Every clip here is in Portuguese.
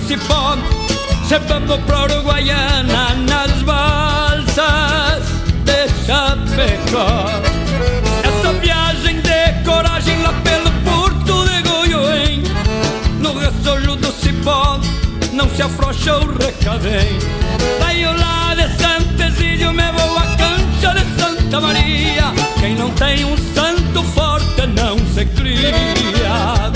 cipó, se vamos pra Uruguaiana nas balsas de Chapecó. Essa viagem de coragem lá pelo porto de Goiôem, no ressolho do cipó não se afrouxa o recavém. Daí eu lá de Santesílio me vou à cancha de Santa Maria. Quem não tem um santo forte não se cria.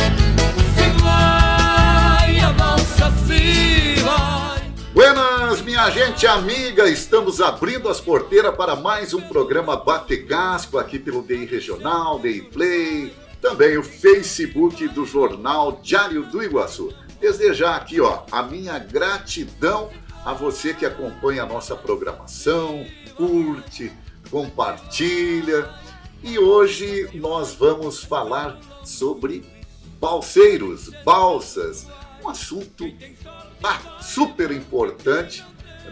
Se vai a balsa, se vai. Buenas, minha gente amiga, estamos abrindo as porteiras para mais um programa Bate Casco aqui pelo DI Regional, DI Play, também o Facebook do Jornal Diário do Iguaçu. Desejar aqui, a minha gratidão a você que acompanha a nossa programação, curte, compartilha. E hoje nós vamos falar sobre balseiros, balsas, um assunto super importante,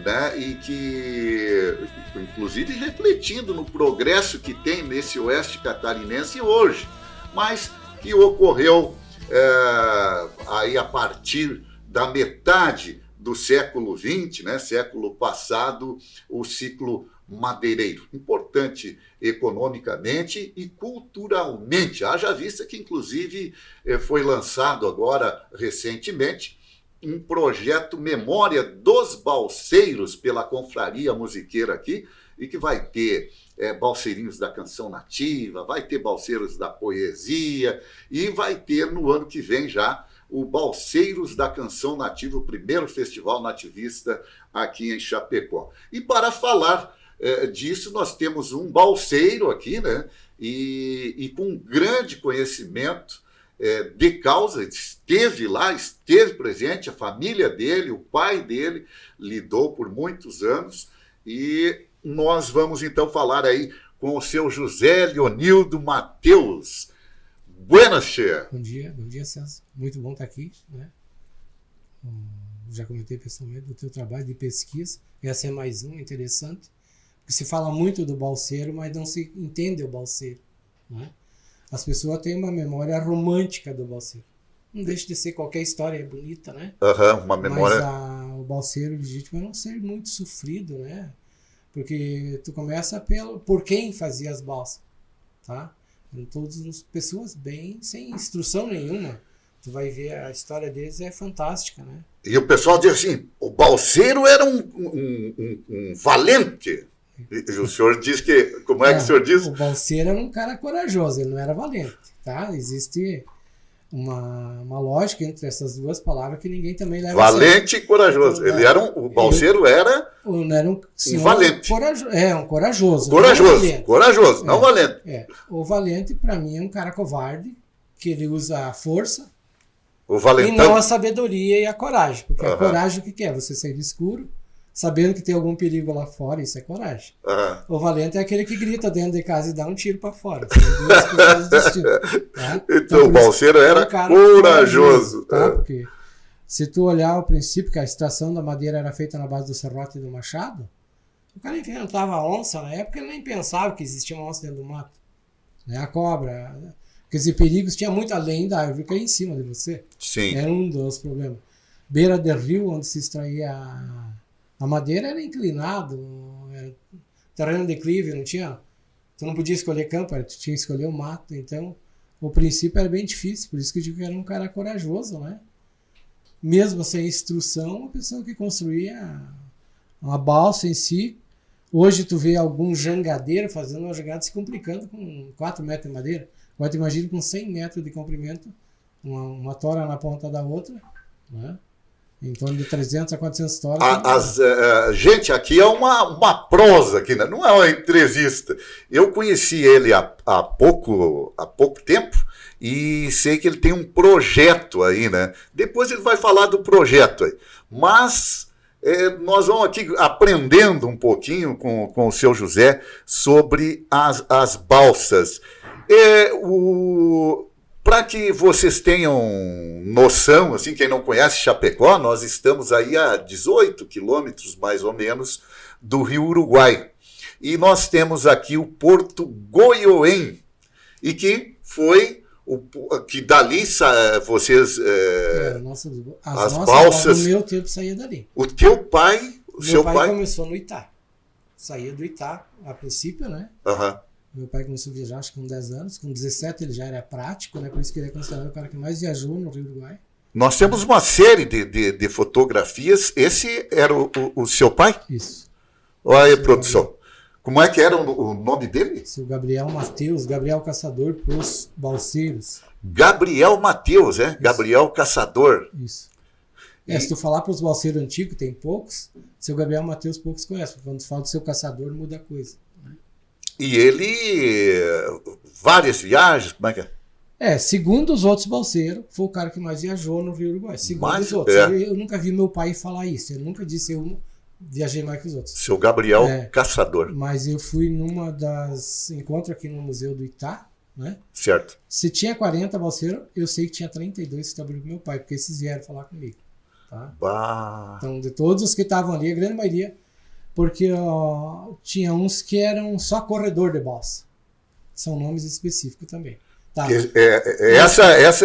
né? E que, inclusive, refletindo no progresso que tem nesse oeste catarinense hoje, mas que ocorreu aí a partir da metade do século XX, né? Século passado, o ciclo madeireiro. Importante economicamente e culturalmente. Haja vista que, inclusive, foi lançado agora, recentemente, um projeto Memória dos Balseiros pela Confraria Musiqueira aqui, e que vai ter balseirinhos da canção nativa, vai ter balseiros da poesia, e vai ter no ano que vem já o Balseiros da Canção Nativa, o primeiro festival nativista aqui em Chapecó. E para falar disso, nós temos um balseiro aqui, né? E com grande conhecimento de causa, esteve lá, esteve presente, a família dele, o pai dele, lidou por muitos anos, e nós vamos então falar aí com o seu José Leonildo Mateus. Buenas, Che. Bom dia, Celso. Muito bom estar aqui, né? Já comentei pessoalmente do teu trabalho de pesquisa. Essa é mais um interessante, porque se fala muito do balseiro, mas não se entende o balseiro, né? As pessoas têm uma memória romântica do balseiro. Não deixa de ser qualquer história bonita, né? Uma memória. Mas o balseiro legítimo é um ser muito sofrido, né? Porque tu começa por quem fazia as balsas, tá? Todas as pessoas bem sem instrução nenhuma. Tu vai ver, a história deles é fantástica, né? E o pessoal diz assim, o balseiro era um valente. E o senhor diz que... Como é que o senhor diz? O balseiro era um cara corajoso, ele não era valente, tá? Existe uma lógica entre essas duas palavras que ninguém também leva valente e corajoso. Ele era o balseiro era um valente. Um corajoso. Corajoso, não valente. O valente, para mim, é um cara covarde, que ele usa a força e não a sabedoria e a coragem. Porque a coragem, o que é? Você sair do escuro, sabendo que tem algum perigo lá fora, isso é coragem. O valente é aquele que grita dentro de casa e dá um tiro para fora. São duas coisas distintas, tá? Então o balseiro era corajoso. Tá? Porque se tu olhar o princípio que a extração da madeira era feita na base do serrote e do machado, o cara inventava a onça, na época ele nem pensava que existia uma onça dentro do mato. Né? A cobra, né? Porque esses perigos tinha muito além da árvore cair em cima de você. Sim. Era um dos problemas. Beira de rio, onde se extraía a madeira, era inclinado, era terreno declive, tu não podia escolher campo, tu tinha que escolher o mato. Então o princípio era bem difícil, por isso que eu digo que era um cara corajoso, né? Mesmo sem instrução, a pessoa que construía uma balsa em si. Hoje tu vê algum jangadeiro fazendo uma jangada se complicando com 4 metros de madeira. Agora tu imagina com 100 metros de comprimento, uma tora na ponta da outra, né? Em torno de 300 a 400 toras. Gente, aqui é uma prosa, aqui, né? Não é uma entrevista. Eu conheci ele há pouco tempo e sei que ele tem um projeto aí, né? Depois ele vai falar do projeto aí. Mas nós vamos aqui aprendendo um pouquinho com o seu José sobre as balsas. Para que vocês tenham noção, assim, quem não conhece Chapecó, nós estamos aí a 18 quilômetros, mais ou menos, do Rio Uruguai. E nós temos aqui o Porto Goiôem, e que foi que dali vocês... As as nossas balsas... No meu tempo saía dali. O teu pai... Meu pai começou no Itá. Saía do Itá, a princípio, né? Aham. Meu pai começou a viajar, acho que com 10 anos. Com 17 ele já era prático, né? Por isso que ele é considerado o cara que mais viajou no Rio Uruguai. Nós temos uma série de fotografias. Esse era o seu pai? Isso. Olha aí, Seu produção. Gabriel. Como é que era o nome dele? Seu Gabriel Mateus, Gabriel Caçador pros balseiros. Gabriel Mateus, né? Gabriel Caçador. Isso. Se tu falar para os balseiros antigos, tem poucos. Seu Gabriel Mateus poucos conhecem. Porque quando tu fala do seu caçador, muda a coisa. Né? E ele... várias viagens, como é que é? Segundo os outros balseiros, foi o cara que mais viajou no Rio Uruguai. Segundo os outros. Eu nunca vi meu pai falar isso. Ele nunca disse eu viajei mais que os outros. Seu Gabriel Caçador. Mas eu fui numa das encontros aqui no Museu do Itá, né? Certo. Se tinha 40 balseiros, eu sei que tinha 32 que trabalhou com meu pai, porque esses vieram falar comigo. Tá? Bah. Então, de todos os que estavam ali, a grande maioria, porque tinha uns que eram só corredor de balsa. São nomes específicos também. Tá.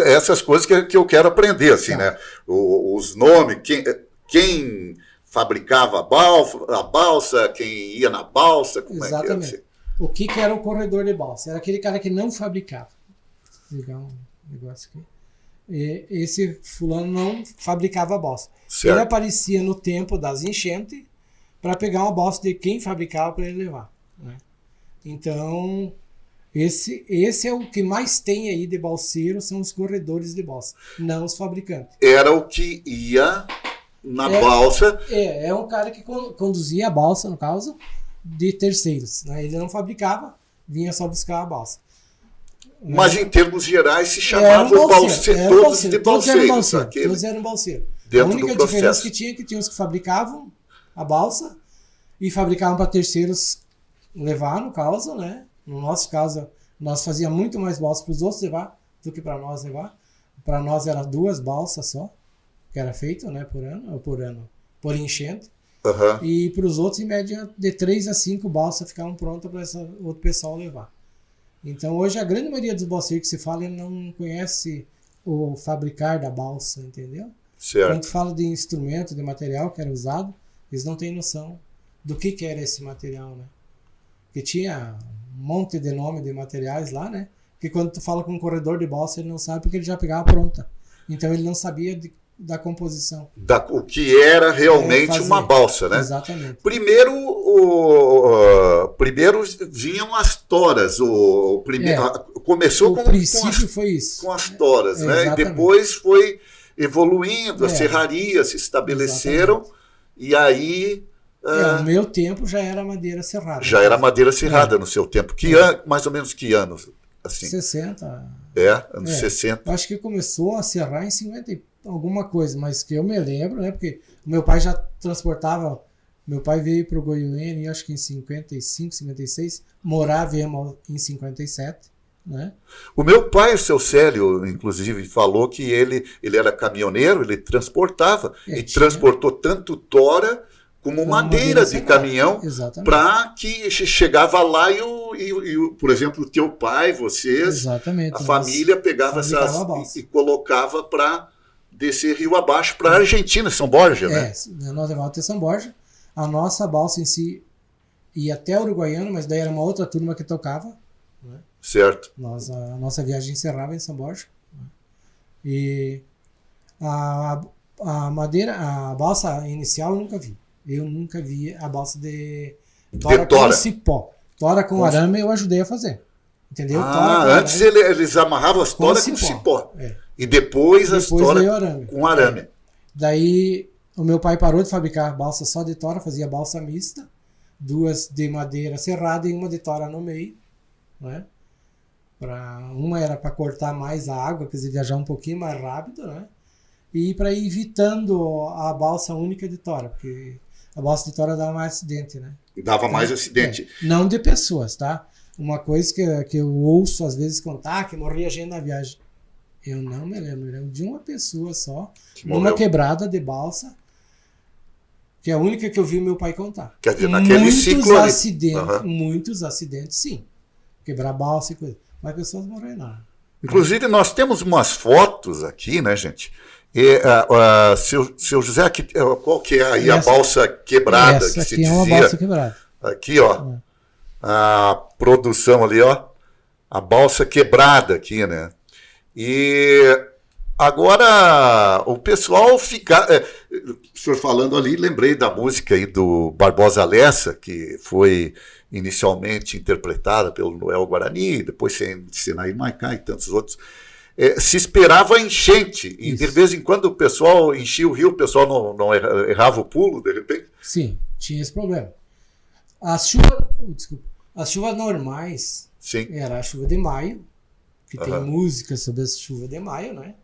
Essas coisas que eu quero aprender, assim, né? Os nomes, quem fabricava a balsa, quem ia na balsa, como Exatamente. é que é? O que era o corredor de balsa? Era aquele cara que não fabricava. Vou ligar um negócio aqui. Esse fulano não fabricava balsa. Certo. Ele aparecia no tempo das enchentes para pegar uma balsa de quem fabricava para ele levar. Né? Então, esse é o que mais tem aí de balseiro, são os corredores de balsa, não os fabricantes. Era o que ia na balsa. É um cara que conduzia a balsa, no caso, de terceiros. Né? Ele não fabricava, vinha só buscar a balsa. Mas em termos gerais se chamavam todos de balseiros. Todos eram balseiros. A única diferença que tinha os que fabricavam a balsa e fabricavam para terceiros levar, no caso, né? No nosso caso, nós fazíamos muito mais balsa para os outros levar do que para nós levar. Para nós era 2 balsas só, que era feito, né, por enchente. Uhum. E para os outros, em média, de 3 a 5 balsas ficavam prontas para outro pessoal levar. Então, hoje, a grande maioria dos balseiros que se fala, ele não conhece o fabricar da balsa, entendeu? Certo. Quando fala de instrumento, de material que era usado, eles não têm noção do que era esse material, né? Porque tinha um monte de nome de materiais lá, né? Porque quando tu fala com um corredor de balsa, ele não sabe porque ele já pegava pronta. Então, ele não sabia da composição. O que era realmente uma balsa, né? Exatamente. Primeiro vinham as toras. Começou foi isso. Com as toras, né? Exatamente. E depois foi evoluindo, as serrarias se estabeleceram. Exatamente. E aí... no meu tempo já era madeira serrada. Já era madeira serrada no seu tempo. Mais ou menos que anos? Assim? 60. Anos 60. Acho que começou a serrar em 50 e alguma coisa, mas que eu me lembro, né? Porque meu pai já transportava. Meu pai veio para o Goiânia, acho que em 55, 56, morava em 57, né? O meu pai, o seu Célio, inclusive, falou que ele era caminhoneiro, ele transportava, e transportou tanto tora como madeira de caminhão, para que chegava lá e, por exemplo, o teu pai, vocês, a família pegava essas e colocava para descer rio abaixo para a Argentina, São Borja, né? Nós levávamos até São Borja. A nossa balsa em si ia até Uruguaiana, mas daí era uma outra turma que tocava. Né? Certo. A nossa viagem encerrava em São Borja. Né? E a madeira, a balsa inicial eu nunca vi. Eu nunca vi a balsa de tora com cipó. Tora com arame eu ajudei a fazer. Entendeu? Antes eles amarravam as toras com cipó. E depois as toras com arame. Daí o meu pai parou de fabricar balsa só de tora, fazia balsa mista, 2 de madeira serrada e uma de tora no meio. Né? Uma era para cortar mais a água, quer dizer, viajar um pouquinho mais rápido, né? E para ir evitando a balsa única de tora, porque a balsa de tora dava mais acidente, né? Dava mais acidente. Não de pessoas, tá? Uma coisa que eu ouço às vezes contar, que morria gente na viagem. Eu não me lembro de uma pessoa só, numa quebrada de balsa, que é a única que eu vi meu pai contar. Quer dizer, naquele ciclo muitos acidentes, sim. Quebrar balsa e coisa. Mas pessoas morreram lá. Inclusive, nós temos umas fotos aqui, né, gente? Seu José, qual que é aí a balsa quebrada que se dizia? Essa aqui é uma balsa quebrada. Aqui, ó. A produção ali, ó. A balsa quebrada aqui, né? E agora o pessoal fica... o senhor falando ali, lembrei da música aí do Barbosa Lessa, que foi inicialmente interpretada pelo Noel Guarani, depois Sinaí Maicá e tantos outros. Se esperava enchente, e de vez em quando o pessoal enchia o rio, o pessoal não errava o pulo, de repente? Sim, tinha esse problema. As chuvas normais, sim, era a chuva de maio, que tem música sobre essa chuva de maio, né?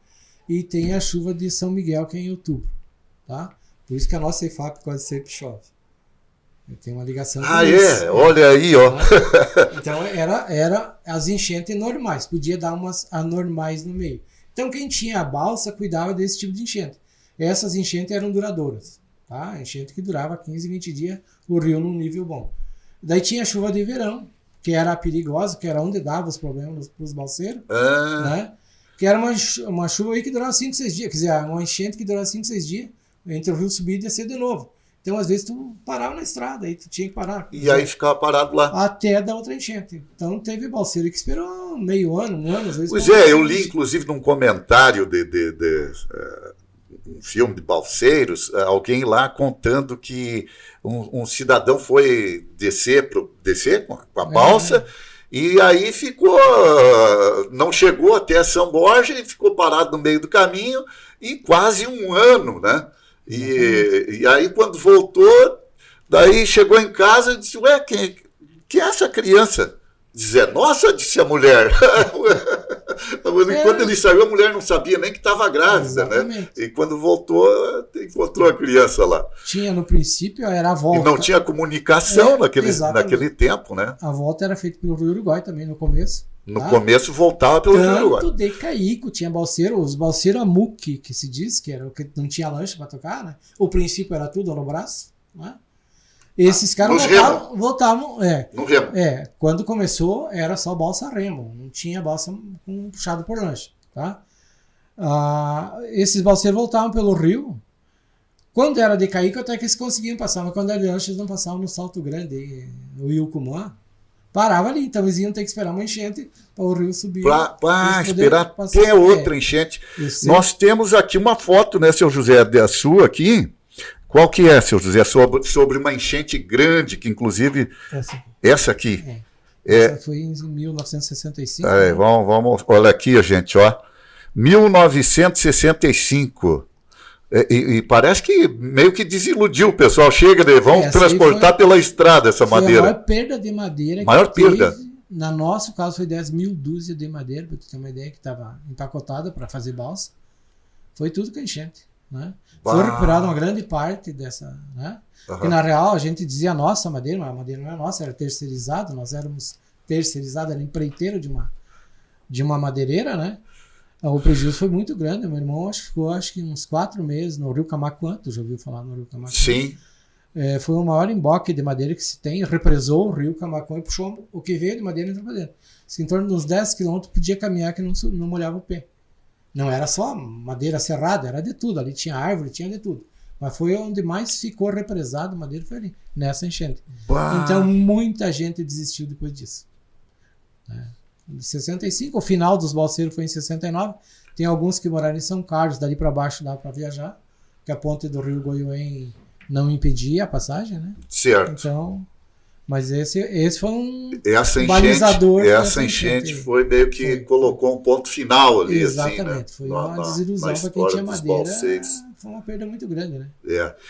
E tem a chuva de São Miguel, que é em outubro, tá? Por isso que a nossa EFAP quase sempre chove. Tem uma ligação com isso. Olha aí, ó. Então era as enchentes normais, podia dar umas anormais no meio. Então quem tinha a balsa cuidava desse tipo de enchente. Essas enchentes eram duradouras, tá? Enchente que durava 15, 20 dias, o rio num nível bom. Daí tinha a chuva de verão, que era a perigosa, que era onde dava os problemas para os balseiros, né? Que era uma chuva aí que durava 5, 6 dias, quer dizer, uma enchente que durava 5, 6 dias, entre o rio subir e descer de novo. Então, às vezes, tu parava na estrada, aí tu tinha que parar. E aí ficava parado lá. Até dar outra enchente. Então, teve balseiro que esperou meio ano, um ano, às vezes. Pois eu li, inclusive, num comentário de um filme de balseiros, alguém lá contando que um cidadão foi descer com a balsa, e aí não chegou até São Borja e ficou parado no meio do caminho, e quase um ano, né? E aí, quando voltou, daí chegou em casa e disse, quem é essa criança? Nossa, disse a mulher. Quando ele saiu, a mulher não sabia nem que estava grávida, né? E quando voltou, encontrou a criança lá. Tinha no princípio, era a volta. E não tinha comunicação naquele tempo, né? A volta era feita pelo Rio Uruguai também, no começo. No começo voltava pelo Rio Uruguai. Tanto de Caico, tinha balseiro, os balseiros Amuque, que se diz, que era o que não tinha lanche para tocar, né? O princípio era tudo no braço, né? Esses caras voltavam. No remo. Quando começou era só balsa remo, não tinha balsa com puxado por lanche, tá? Esses balseiros voltavam pelo rio. Quando era de Caico, até que eles conseguiam passar, mas quando era de lanche, eles não passavam no Salto Grande, no Ilcumã. Parava ali, então eles iam ter que esperar uma enchente para o rio subir. Para esperar até outra enchente. Nós temos aqui uma foto, né, seu José, da sua aqui. Qual que é, seu José? Sobre uma enchente grande, que inclusive... Essa aqui. Essa foi em 1965. Vamos, olha aqui, gente, ó. 1965. E parece que meio que desiludiu o pessoal. Vão transportar pela estrada essa madeira. Foi a maior perda de madeira. No nosso caso foi 10 mil dúzias de madeira, para tu ter uma ideia, que estava empacotada para fazer balsa. Foi tudo com enchente, né? Foi recuperada uma grande parte dessa, né? Porque na real a gente dizia nossa madeira, mas a madeira não era nossa, era terceirizada, nós éramos terceirizados, era empreiteiro de uma madeireira, né? O prejuízo foi muito grande. Meu irmão ficou que uns 4 meses no Rio Camaquã. Tu já ouviu falar no Rio Camaquã? Sim. Foi o maior emboque de madeira que se tem, represou o Rio Camaquã e puxou o que veio de madeira e entrou para dentro. Em torno de uns 10 quilômetros podia caminhar que não molhava o pé. Não era só madeira serrada, era de tudo. Ali tinha árvore, tinha de tudo. Mas foi onde mais ficou represado madeira, foi ali, nessa enchente. Então muita gente desistiu depois disso. Em 65, o final dos balseiros foi em 69. Tem alguns que moraram em São Carlos, dali para baixo dá para viajar, que a ponte do Rio Goiôem não impedia a passagem, né? Certo. Então, mas esse foi um balizador. Essa enchente foi meio que colocou um ponto final ali. Exatamente, assim, né? Foi uma desilusão para quem tinha madeira. Foi uma perda muito grande, né?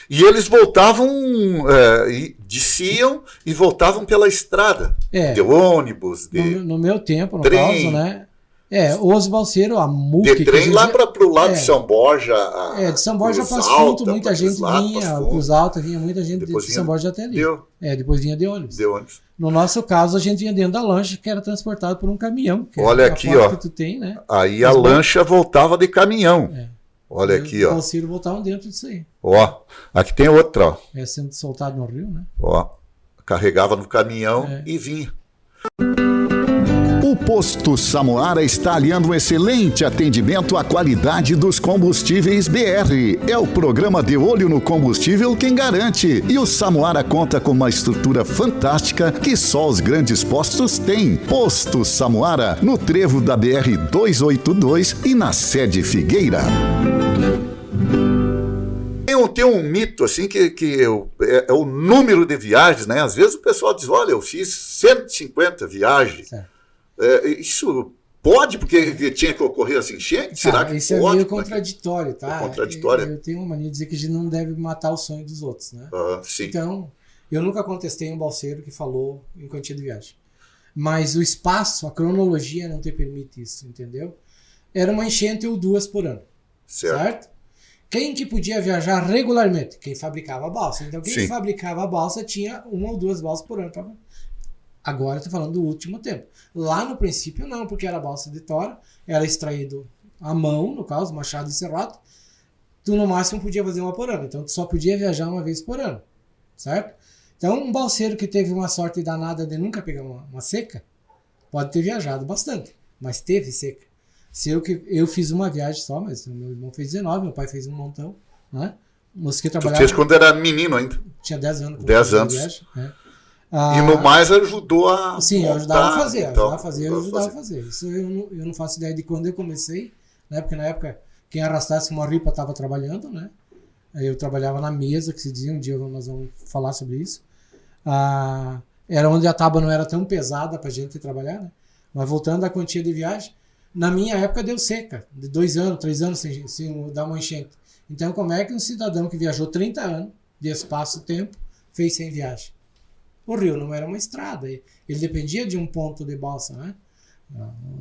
E eles voltavam, desciam e voltavam pela estrada. De ônibus, no meu tempo, no trem. caso, né? Os balseiros, a MUC... De trem lá para o lado de São Borja. De São Borja para Assunto, muita gente vinha, Cruz Alta vinha muita gente de São Borja até ali. Depois vinha de ônibus. No nosso caso, a gente vinha dentro da lancha, que era transportado por um caminhão. Olha aqui, ó. Que tu tem, né? Aí a lancha voltava de caminhão. Olha aqui, ó. Os balseiros voltavam dentro disso aí. Ó, aqui tem outra, ó. Sendo soltado no rio, né? Ó, carregava no caminhão e vinha. O Posto Samuara está aliando um excelente atendimento à qualidade dos combustíveis BR. É o programa de olho no combustível quem garante. E o Samuara conta com uma estrutura fantástica que só os grandes postos têm. Posto Samuara, no trevo da BR-282 e na sede Figueira. Tem um mito assim que é o número de viagens, né? Às vezes o pessoal diz, olha, eu fiz 150 viagens. Isso pode, porque tinha que ocorrer as enchentes? Será que isso pode? É meio contraditório, tá? É contraditório. Eu tenho uma mania de dizer que a gente não deve matar o sonho dos outros, né? Sim. Então, eu nunca contestei um balseiro que falou em quantia de viagem. Mas o espaço, a cronologia não te permite isso, entendeu? Era uma enchente ou duas por ano. Certo? Quem que podia viajar regularmente? Quem fabricava a balsa. Então, quem fabricava a balsa tinha uma ou duas balsas por ano. Agora eu estou falando do último tempo. Lá no princípio não, porque era balsa de tora, era extraído à mão, no caso, machado e serrato. Tu no máximo podia fazer uma por ano. Então, tu só podia viajar uma vez por ano. Certo? Então, um balseiro que teve uma sorte danada de nunca pegar uma seca, pode ter viajado bastante, mas teve seca. Eu fiz uma viagem só, mas meu irmão fez 19, meu pai fez um montão, né? Tu fez quando era menino ainda? Tinha 10 anos. 10 anos. Viagem, né? E no mais ajudou a Sim, eu ajudava a fazer, então, eu ajudava a fazer. Isso eu não faço ideia de quando eu comecei, né? Porque na época, quem arrastasse uma ripa estava trabalhando, né? Eu trabalhava na mesa, que se dizia, um dia nós vamos falar sobre isso. Era onde a tábua não era tão pesada para a gente trabalhar, né? Mas voltando à quantia de viagem, na minha época deu seca, de 2 anos, 3 anos sem dar uma enchente. Então como é que um cidadão que viajou 30 anos de espaço-tempo fez sem viagem? O rio não era uma estrada, ele dependia de um ponto de balsa, né?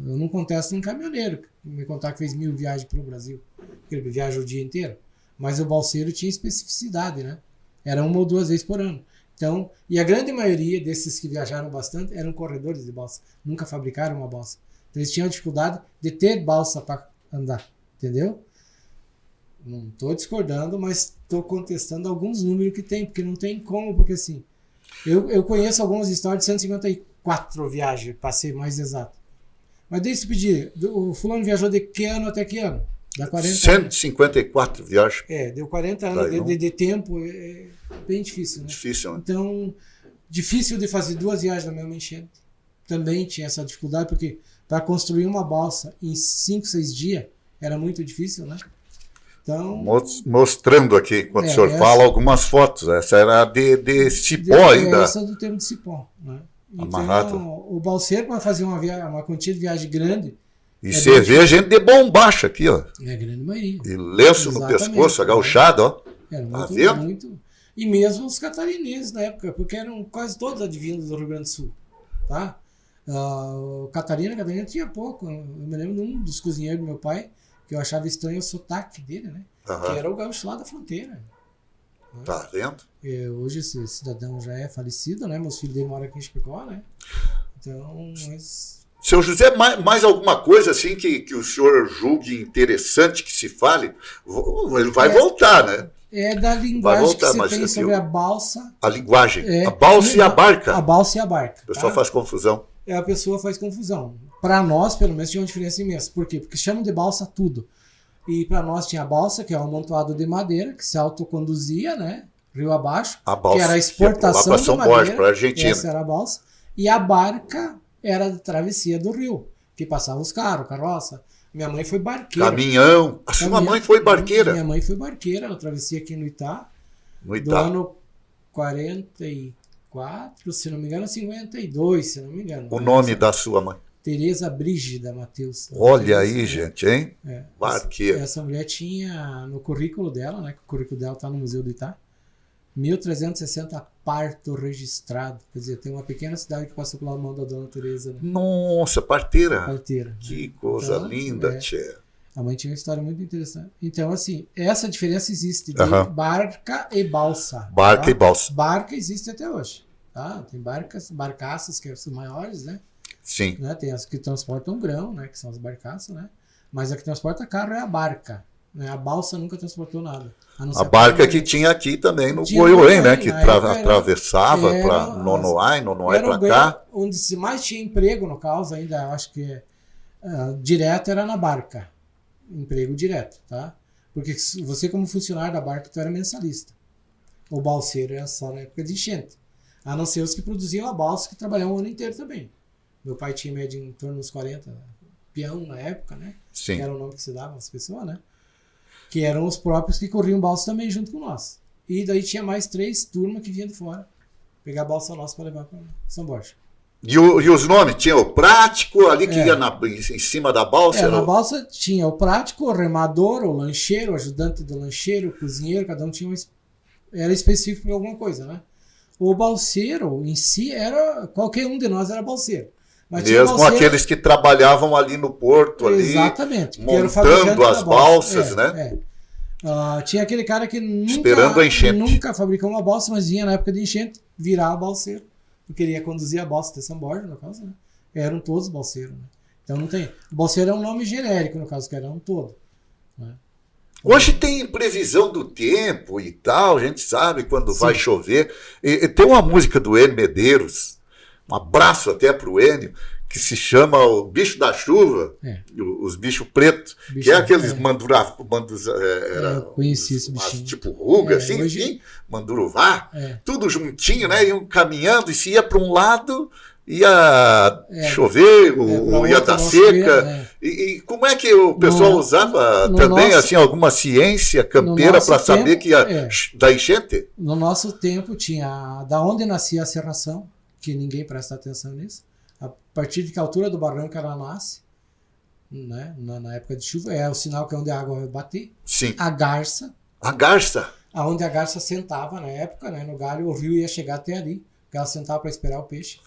Eu não contesto um caminhoneiro que me contar que fez 1000 viagens pelo Brasil, porque ele viaja o dia inteiro, mas o balseiro tinha especificidade, né? Era 1 ou 2 vezes por ano. Então, e a grande maioria desses que viajaram bastante eram corredores de balsa, nunca fabricaram uma balsa. Então eles tinham a dificuldade de ter balsa para andar, entendeu? Não estou discordando, mas estou contestando alguns números que tem, porque não tem como, porque assim, eu conheço algumas histórias de 154 viagens, para ser mais exato. Mas deixa eu pedir, o fulano viajou de que ano até que ano? Dá 40 154 anos. viagens. Deu 40 anos de tempo, é bem difícil, né? Difícil, né? Então, difícil de fazer 2 viagens na mesma enchente. Também tinha essa dificuldade, porque para construir uma balsa em 5, 6 dias era muito difícil, né? Então, mostrando aqui, enquanto o senhor fala, algumas fotos. Essa era de cipó ainda. Essa do tempo de cipó, né? Amarrado. Então, o balseiro, para fazer uma quantia de viagem grande... E você vê a gente de bombacha aqui, ó. É a grande maioria. E lenço no pescoço, agauchado, ó. Era tá muito, vendo? muito... E mesmo os catarinenses na época, porque eram quase todos advindos do Rio Grande do Sul, tá? Catarina tinha pouco. Eu me lembro de um dos cozinheiros do meu pai, que eu achava estranho o sotaque dele, né? Que era o gaúcho lá da fronteira. Né? Tá vendo? Hoje esse cidadão já é falecido, né? Meus filhos dele moram aqui em Chapecó, né? Então, mas... Seu José, mais alguma coisa assim que o senhor julgue interessante que se fale? Ele vai voltar, né? É da linguagem voltar, que você tem sobre a balsa. A linguagem. A balsa e a barca. A balsa e a barca. O pessoal faz confusão. A pessoa faz confusão. Para nós, pelo menos, tinha uma diferença imensa. Por quê? Porque chamam de balsa tudo. E para nós tinha a balsa, que é um amontoado de madeira, que se autoconduzia, né? Rio abaixo. A balsa, que era a exportação lá São da madeira. Para a Argentina. Essa era a balsa. E a barca era a travessia do rio, que passavam os carros, carroça. Minha mãe foi barqueira. Caminhão. A sua mãe foi barqueira? Minha mãe foi barqueira. Ela travessia aqui no Itá. No Itá. Do ano 44, se não me engano, 52, se não me engano. O nome da sua mãe? Tereza Brígida Matheus. Olha aí, gente, hein? Barqueira. Essa mulher tinha no currículo dela, né? Que o currículo dela está no Museu do Itá, 1.360 parto registrado. Quer dizer, tem uma pequena cidade que passou pela mão da dona Tereza. Né? Nossa, parteira. Parteira. Que coisa linda, tchê. A mãe tinha uma história muito interessante. Então, assim, essa diferença existe de barca e balsa. Barca tá? e balsa. Barca existe até hoje. Tá? Tem barcaças que são maiores, né? Sim. Né? Tem as que transportam grão, né? Que são as barcaças, né? Mas a que transporta carro é a barca. né? A balsa nunca transportou nada. não ser A barca para- que tinha aqui também no Tinha Goiôem, no né? Goiôem, Que na época era- atravessava era para as- Nonoai, Nonoai Era para o ganho cá. onde se mais tinha emprego, no caso, ainda acho que direto era na barca. Emprego direto, tá? Porque você, como funcionário da barca, tu era mensalista. O balseiro era só na época de enchente. A não ser os que produziam a balsa, que trabalhavam o ano inteiro também. Meu pai tinha média em torno dos 40 peão na época, né? Sim. Que era o nome que se dava às pessoas, né? Que eram os próprios que corriam balsa também junto com nós. E daí tinha mais 3 turmas que vinham de fora. Pegar a balsa nossa para levar para São Borja. E os nomes? Tinha o prático, ali que É. ia em cima da balsa. era Na o- balsa tinha o prático, o remador, o lancheiro, o ajudante do lancheiro, o cozinheiro, cada um tinha era específico para alguma coisa, né? O balseiro em si era, qualquer um de nós era balseiro. Mas tinha Mesmo balseiro- aqueles que trabalhavam ali no porto, ali, Exatamente, que era o montando fabricante as da balsa. balsas, né? Tinha aquele cara que Esperando a enchente. nunca fabricou uma balsa, mas vinha na época de enchente virar balseiro. Porque ele ia conduzir a balsa de São Borja, no caso, né? Eram todos balseiros, né? Então não tem. Balseiro é um nome genérico, no caso, que era um todo. Né? Hoje tem previsão do tempo e tal, a gente sabe quando Sim. vai chover. E tem uma música do Enio Medeiros, um abraço até pro Enio, que se chama O Bicho da Chuva, É. os bichos pretos, Bicho- que é aqueles é. era Eu conheci esse umas bichinho. tipo ruga, É, assim, hoje- enfim, manduruvá, É. tudo juntinho, né? Iam caminhando e se ia para um lado, ia É. chover, pra ou ia outro dar não seca. chover, é. E como é que o pessoal No- usava no também nosso- assim alguma ciência campeira nosso para saber tempo, que ia é. dar enchente? No nosso tempo tinha da onde nascia a serração, que ninguém presta atenção nisso. A partir de que altura do barranco ela nasce, né? Na época de chuva, é o sinal que é onde a água vai bater. Sim. A garça, A garça. aonde a garça sentava na época, né? No galho, o rio ia chegar até ali, porque ela sentava para esperar o peixe.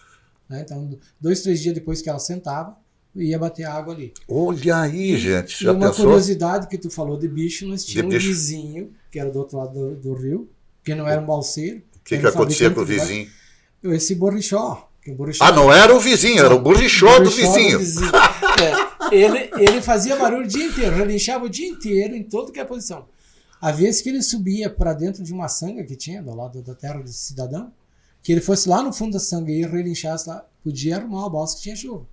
Né? Então, 2, 3 dias depois que ela sentava, ia bater a água ali. Olha aí, gente. E Já uma pensou? curiosidade que tu falou de bicho, nós tínhamos um bicho. vizinho, que era do outro lado do rio, que não era um balseiro. O que era um acontecia com o fabricante de vizinho? esse borrichó. Que o borrichó Ah, não era o vizinho, era o burrichó do vizinho. Ele fazia barulho o dia inteiro, relinchava o dia inteiro em toda que é a posição. A vez que ele subia para dentro de uma sanga que tinha do lado da terra desse cidadão, que ele fosse lá no fundo da sanga e relinchasse lá, podia arrumar a balsa que tinha chuva.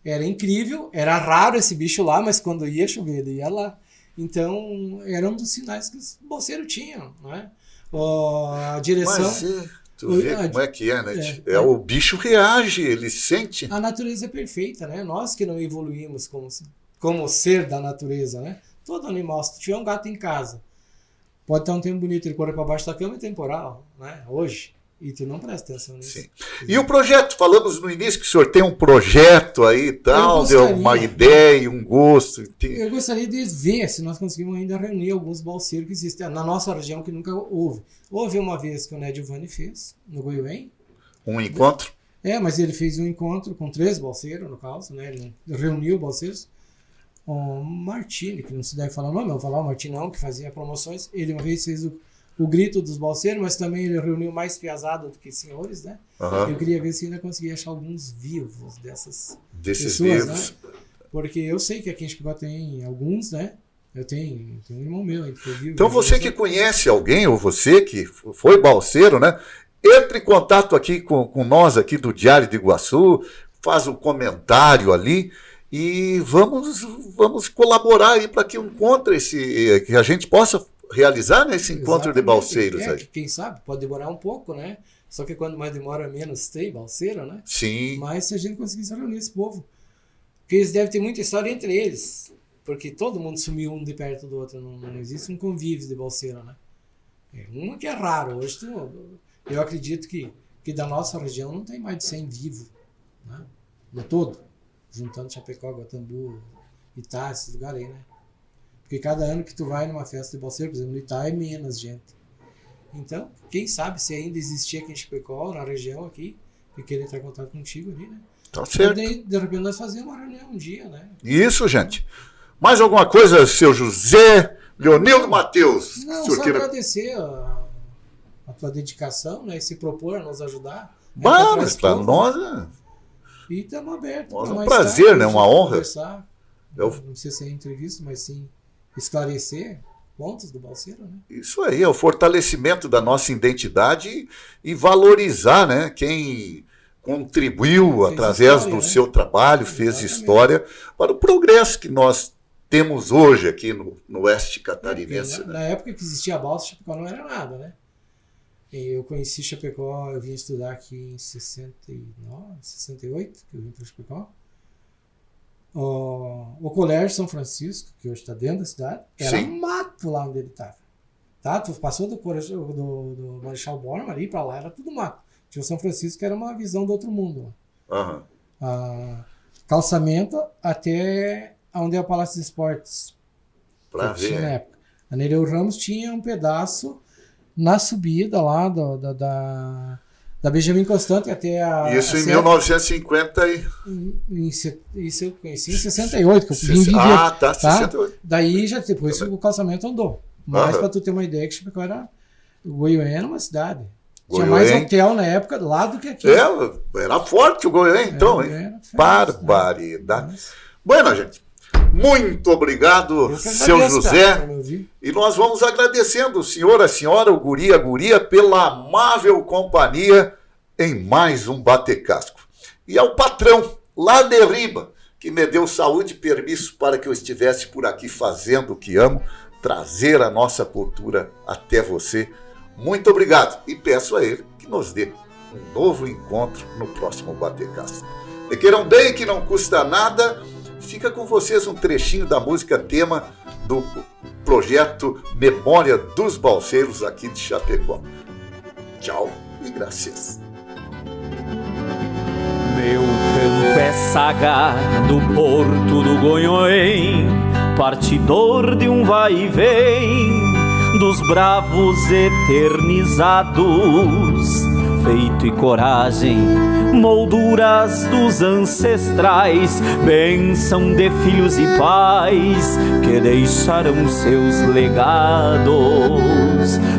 Era incrível, era raro esse bicho lá, mas quando ia chover, ele ia lá. Então, era um dos sinais que os bolseiros tinham, né? A direção... Mas tu vê Ah, como é que é, né? é. O bicho reage, ele sente. A natureza é perfeita, né? Nós que não evoluímos como ser da natureza, né? Todo animal, se tu tiver um gato em casa, pode estar um tempo bonito, ele corre para baixo da cama e temporal, né? Hoje. E tu não presta atenção nisso. Sim. E o projeto, falamos no início que o senhor tem um projeto aí e tal, deu gostaria. uma ideia, um gosto. Eu gostaria de ver se nós conseguimos ainda reunir alguns balseiros que existem na nossa região que nunca houve. Houve uma vez que o Nédio Vani fez, no Goiôem. Um encontro. Mas ele fez um encontro com 3 balseiros, no caso, né? Ele reuniu balseiros. O Martini, que não se deve falar o nome, eu vou falar o Martinão, que fazia promoções. Ele uma vez fez o grito dos balseiros, mas também ele reuniu mais piazada do que senhores, né? Aham. Eu queria ver se ainda conseguia achar alguns vivos dessas Desses pessoas, vivos. né? Porque eu sei que aqui em Chapecó tem alguns, né? Eu tenho um irmão meu aí que eu vi. Então você que conhece alguém, ou você que foi balseiro, né? Entre em contato aqui com nós aqui do Diário de Iguaçu, faz um comentário ali e vamos colaborar aí para que encontre que a gente possa realizar esse encontro de Exatamente. balseiros aí. Quem sabe, pode demorar um pouco, né? Só que quando mais demora, menos tem balseiro, né? Sim. Mas se a gente conseguisse reunir esse povo, porque eles devem ter muita história entre eles, porque todo mundo sumiu um de perto do outro, não existe um convívio de balseiro, né? Uma que é raro, hoje eu acredito que da nossa região não tem mais de 100 vivos, né? No todo, juntando Chapecó, Guatambu, Itá, esses lugares aí, né? Porque cada ano que tu vai numa festa de balseiro, por exemplo, no Itá, é menos gente. Então, quem sabe se ainda existia aqui em Chapecó, na região aqui, e querer entrar em contato contigo ali, né? Tá certo. Daí, de repente, nós fazíamos uma reunião um dia, né? Isso, gente. Mais alguma coisa, seu José, Leonildo Matheus? Não, o senhor só queira- agradecer a tua dedicação, né? E se propor a nos ajudar. Bah, Mas para nós, E estamos abertos. Nós pra é um mais prazer, tarde, né? a gente Uma honra. conversar. Eu- Não precisa ser entrevista, mas sim esclarecer pontos do balseiro, né? Isso aí, é o fortalecimento da nossa identidade e valorizar, né, quem contribuiu Fez através história, do né? seu trabalho, fez Exatamente. história para o progresso que nós temos hoje aqui no Oeste Catarinense. Na época que existia a balsa, Chapecó não era nada, né? Eu conheci Chapecó, eu vim estudar aqui em 69, 68, que eu vim para Chapecó. O Colégio São Francisco, que hoje está dentro da cidade, era Sim. mato lá onde ele estava. Tá? Tu passou do Marechal Bormann ali para lá, era tudo mato. Tinha o São Francisco, que era uma visão do outro mundo. Aham. Calçamento até onde é o Palácio dos Esportes. Pra que tinha na ver. época. A Nereu Ramos tinha um pedaço na subida lá da Benjamin Constant até a... Isso a em Serra. 1950 e... Isso eu conheci em 68, que eu vim viver. Ah, tá, 68. Daí já depois o calçamento andou. Mas Aham. para tu ter uma ideia, que Chapecó era... O Goiânia era uma cidade. Tinha Goiânia. mais hotel na época lá do que aqui. Era forte o Goiânia, então, hein? Era festa, Barbaridade. né? Bueno, gente, muito obrigado, Eu que seu agradeço, cara, José. por me ouvir. E nós vamos agradecendo o senhor, a senhora, o guri, a guria, pela amável companhia em mais um Bate-Casco. E ao patrão, lá de Riba, que me deu saúde e permisso para que eu estivesse por aqui fazendo o que amo, trazer a nossa cultura até você. Muito obrigado. E peço a ele que nos dê um novo encontro no próximo Bate-Casco. E queiram bem, que não custa nada, fica com vocês um trechinho da música tema do projeto Memória dos Balseiros aqui de Chapecó. Tchau e graças. Meu canto é saga do porto do Gonhoém, partidor de um vai e vem dos bravos eternizados, feito e coragem, molduras dos ancestrais, bênção de filhos e pais que deixaram seus legados.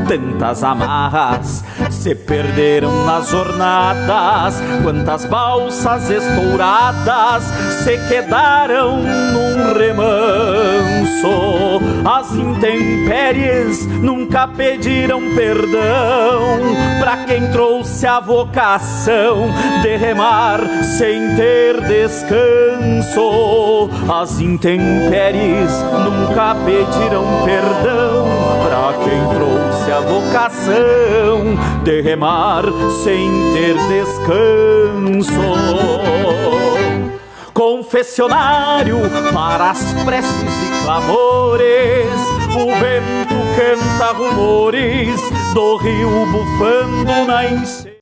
Tantas amarras se perderam nas jornadas, quantas balsas estouradas se quedaram num remanso. As intempéries nunca pediram perdão pra quem trouxe a vocação de remar sem ter descanso. As intempéries nunca pediram perdão pra quem trouxe a vocação de remar sem ter descanso. Confessionário para as preces e clamores, o vento canta rumores do rio bufando na enchente.